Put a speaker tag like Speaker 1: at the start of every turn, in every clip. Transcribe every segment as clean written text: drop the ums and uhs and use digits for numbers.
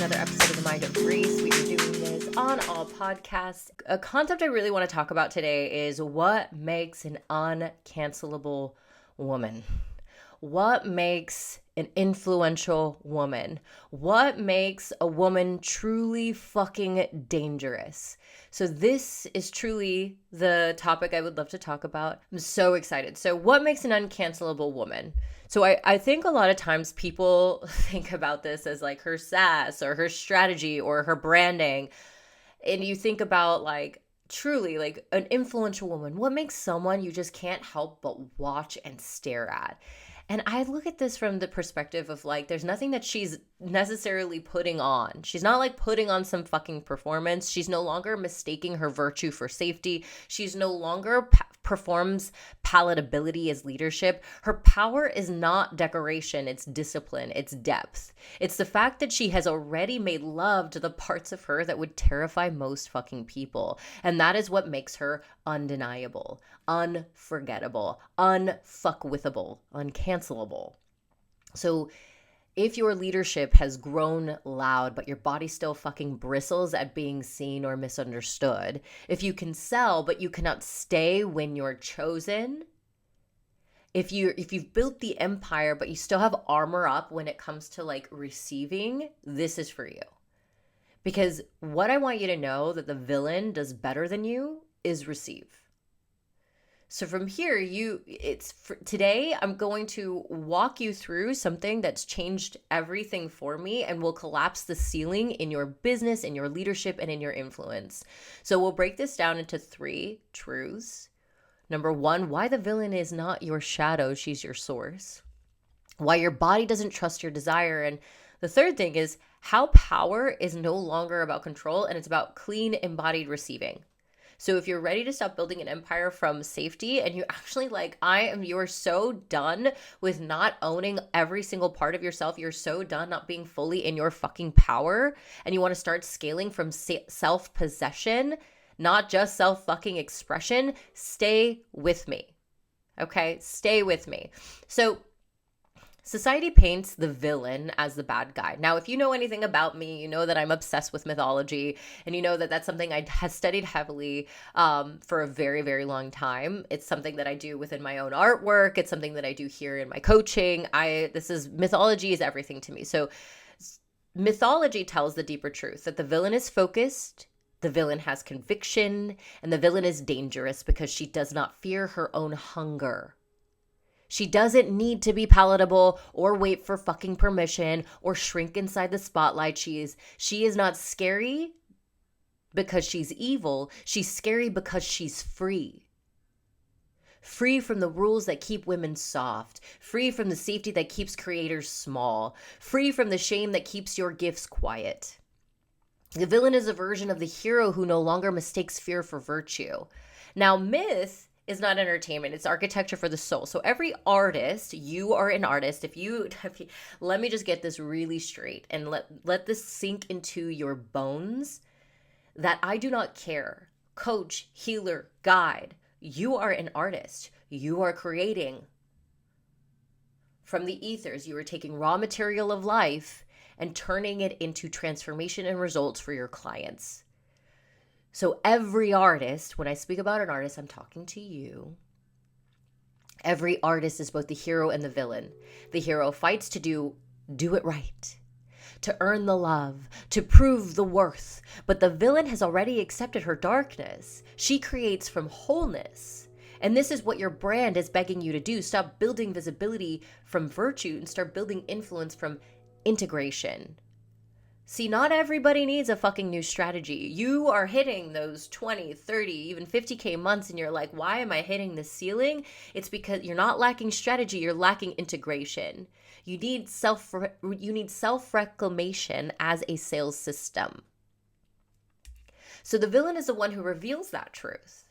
Speaker 1: another episode of The Mind of Reese. We are doing this on all podcasts. A concept I really want to talk about today is what makes an uncancelable woman. What makes an influential woman? What makes a woman truly fucking dangerous? So this is truly the topic I would love to talk about. I'm so excited. So what makes an uncancelable woman? So I think a lot of times people think about this as like her sass or her strategy or her branding. And you think about like truly like an influential woman. What makes someone you just can't help but watch and stare at? And I look at this from the perspective of like, there's nothing that she's necessarily putting on. She's not like putting on some fucking performance. She's no longer mistaking her virtue for safety. She's no longer performs palatability as leadership. Her power is not decoration. It's discipline. It's depth. It's the fact that she has already made love to the parts of her that would terrify most fucking people. And that is what makes her undeniable, unforgettable, unfuckwithable, uncancellable. So if your leadership has grown loud, but your body still fucking bristles at being seen or misunderstood, if you can sell, but you cannot stay when you're chosen, if you've built the empire, but you still have armor up when it comes to like receiving, this is for you. Because what I want you to know that the villain does better than you is receive. So from here, today I'm going to walk you through something that's changed everything for me and will collapse the ceiling in your business, in your leadership, and in your influence. So we'll break this down into 3 truths. Number 1, why the villain is not your shadow, she's your source. Why your body doesn't trust your desire. And the third thing is how power is no longer about control and it's about clean, embodied receiving. So if you're ready to stop building an empire from safety and you actually you're so done with not owning every single part of yourself, you're so done not being fully in your fucking power, and you want to start scaling from self-possession, not just self-fucking expression, stay with me. Okay? Stay with me. So society paints the villain as the bad guy. Now, if you know anything about me, you know that I'm obsessed with mythology, and you know that that's something I have studied heavily for a very, very long time. It's something that I do within my own artwork. It's something that I do here in my coaching. Mythology is everything to me. So mythology tells the deeper truth that the villain is focused, the villain has conviction, and the villain is dangerous because she does not fear her own hunger. She doesn't need to be palatable or wait for fucking permission or shrink inside the spotlight. She is not scary because she's evil. She's scary because she's free. Free from the rules that keep women soft. Free from the safety that keeps creators small. Free from the shame that keeps your gifts quiet. The villain is a version of the hero who no longer mistakes fear for virtue. Now, myth is not entertainment. It's architecture for the soul. So every artist, you are an artist. Let me just get this really straight and let this sink into your bones that I do not care. Coach, healer, guide. You are an artist. You are creating from the ethers. You are taking raw material of life and turning it into transformation and results for your clients. So every artist, when I speak about an artist, I'm talking to you. Every artist is both the hero and the villain. The hero fights to do it right, to earn the love, to prove the worth. But the villain has already accepted her darkness. She creates from wholeness. And this is what your brand is begging you to do. Stop building visibility from virtue and start building influence from integration. See, not everybody needs a fucking new strategy. You are hitting those 20, 30, even 50K months and you're like, why am I hitting the ceiling? It's because you're not lacking strategy, you're lacking integration. You need self-reclamation as a sales system. So the villain is the one who reveals that truth.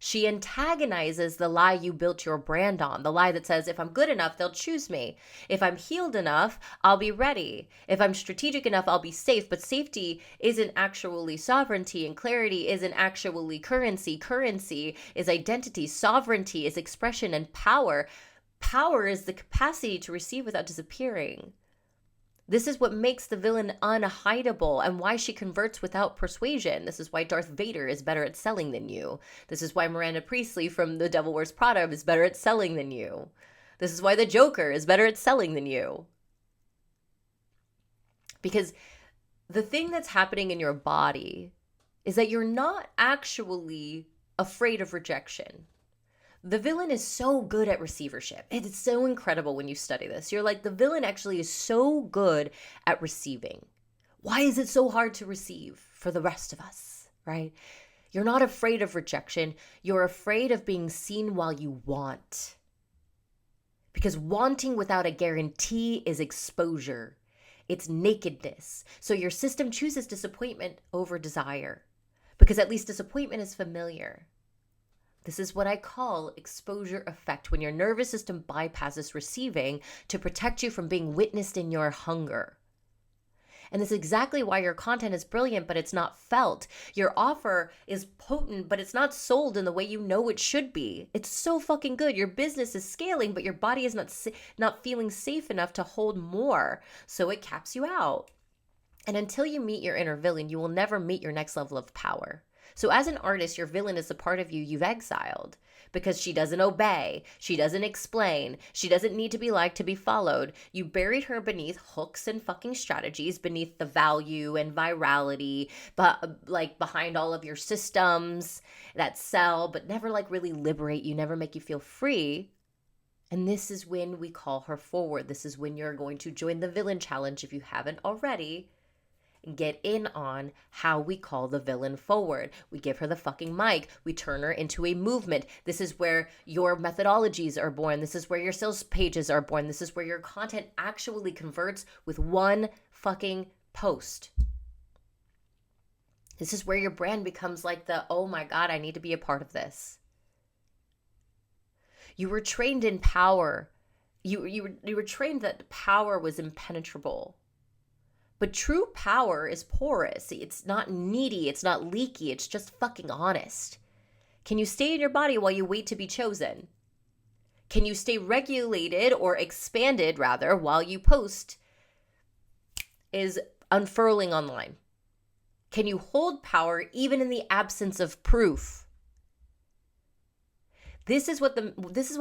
Speaker 1: She antagonizes the lie you built your brand on, the lie that says, if I'm good enough, they'll choose me. If I'm healed enough, I'll be ready. If I'm strategic enough, I'll be safe. But safety isn't actually sovereignty, and clarity isn't actually currency. Currency is identity. Sovereignty is expression, and power. Power is the capacity to receive without disappearing. This is what makes the villain unhideable and why she converts without persuasion. This is why Darth Vader is better at selling than you. This is why Miranda Priestley from The Devil Wears Prada is better at selling than you. This is why the Joker is better at selling than you. Because the thing that's happening in your body is that you're not actually afraid of rejection. The villain is so good at receivership. It's so incredible when you study this. You're like, the villain actually is so good at receiving. Why is it so hard to receive for the rest of us, right? You're not afraid of rejection. You're afraid of being seen while you want. Because wanting without a guarantee is exposure. It's nakedness. So your system chooses disappointment over desire. Because at least disappointment is familiar. This is what I call exposure effect, when your nervous system bypasses receiving to protect you from being witnessed in your hunger. And this is exactly why your content is brilliant, but it's not felt. Your offer is potent, but it's not sold in the way you know it should be. It's so fucking good. Your business is scaling, but your body is not feeling safe enough to hold more. So it caps you out. And until you meet your inner villain, you will never meet your next level of power. So as an artist, your villain is the part of you you've exiled because she doesn't obey, she doesn't explain, she doesn't need to be liked to be followed. You buried her beneath hooks and fucking strategies, beneath the value and virality, but like behind all of your systems that sell, but never like really liberate you, never make you feel free. And this is when we call her forward. This is when you're going to join the villain challenge if you haven't already. Get in on how we call the villain forward. We give her the fucking mic. We turn her into a movement. This is where your methodologies are born. This is where your sales pages are born. This is where your content actually converts with one fucking post. This is where your brand becomes like the, oh my God, I need to be a part of this. You were trained in power. You were trained that power was impenetrable. But true power is porous. It's not needy. It's not leaky. It's just fucking honest. Can you stay in your body while you wait to be chosen? Can you stay regulated or expanded, rather, while you post is unfurling online? Can you hold power even in the absence of proof? This is what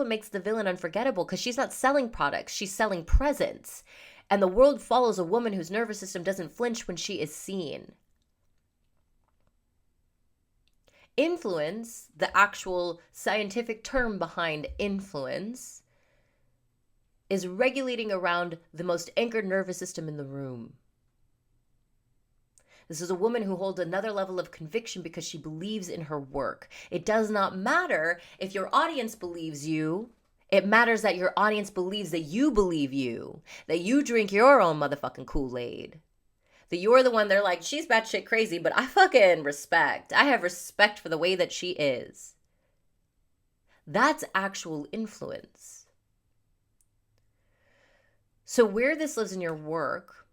Speaker 1: makes the villain unforgettable, because she's not selling products. She's selling presence. And the world follows a woman whose nervous system doesn't flinch when she is seen. Influence, the actual scientific term behind influence, is regulating around the most anchored nervous system in the room. This is a woman who holds another level of conviction because she believes in her work. It does not matter if your audience believes you. It matters that your audience believes that you believe you, that you drink your own motherfucking Kool-Aid, that you're the one they're like, she's batshit crazy, but I fucking respect. I have respect for the way that she is. That's actual influence. So where this lives in your work,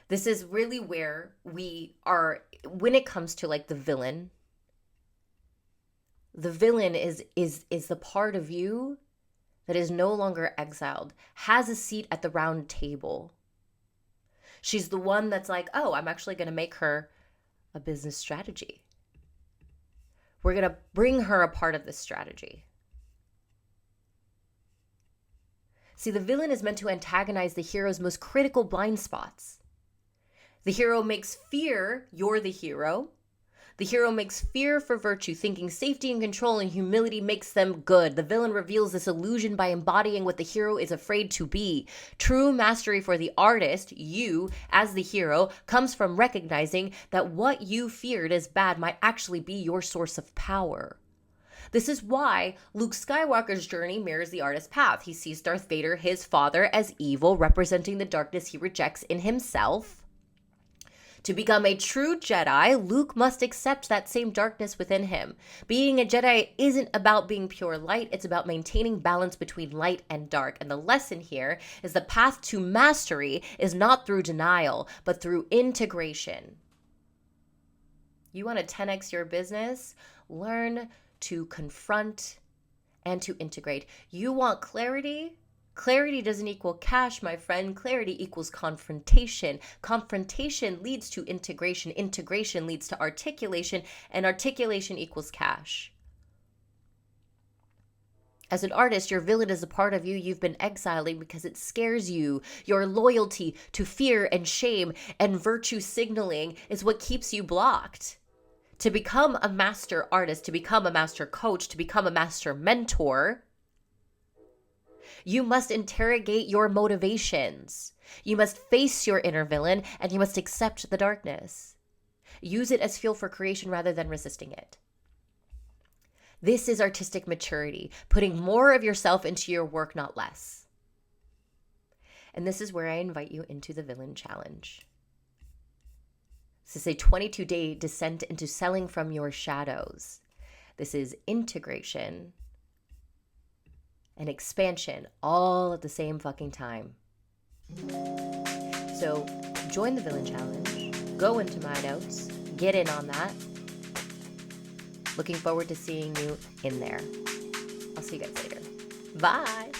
Speaker 1: this is really where we are, when it comes to like the villain is the part of you that is no longer exiled, has a seat at the round table. She's the one that's like, oh, I'm actually going to make her a business strategy. We're going to bring her a part of this strategy. See, the villain is meant to antagonize the hero's most critical blind spots. The hero makes fear, you're the hero. The hero makes fear for virtue, thinking safety and control and humility makes them good. The villain reveals this illusion by embodying what the hero is afraid to be. True mastery for the artist, you, as the hero, comes from recognizing that what you feared as bad might actually be your source of power. This is why Luke Skywalker's journey mirrors the artist's path. He sees Darth Vader, his father, as evil, representing the darkness he rejects in himself. To become a true Jedi, Luke must accept that same darkness within him. Being a Jedi isn't about being pure light, it's about maintaining balance between light and dark. And the lesson here is the path to mastery is not through denial, but through integration. You want to 10x your business? Learn to confront and to integrate. You want clarity? Clarity doesn't equal cash, my friend. Clarity equals confrontation. Confrontation leads to integration. Integration leads to articulation, and articulation equals cash. As an artist, your villain is a part of you you've been exiling because it scares you. Your loyalty to fear and shame and virtue signaling is what keeps you blocked. To become a master artist, to become a master coach, to become a master mentor, you must interrogate your motivations. You must face your inner villain, and you must accept the darkness. Use it as fuel for creation rather than resisting it. This is artistic maturity, putting more of yourself into your work, not less. And this is where I invite you into the Villain Challenge. This is a 22-day descent into selling from your shadows. This is integration and expansion all at the same fucking time. So join the Villain Challenge, go into my notes, get in on that. Looking forward to seeing you in there. I'll see you guys later. Bye.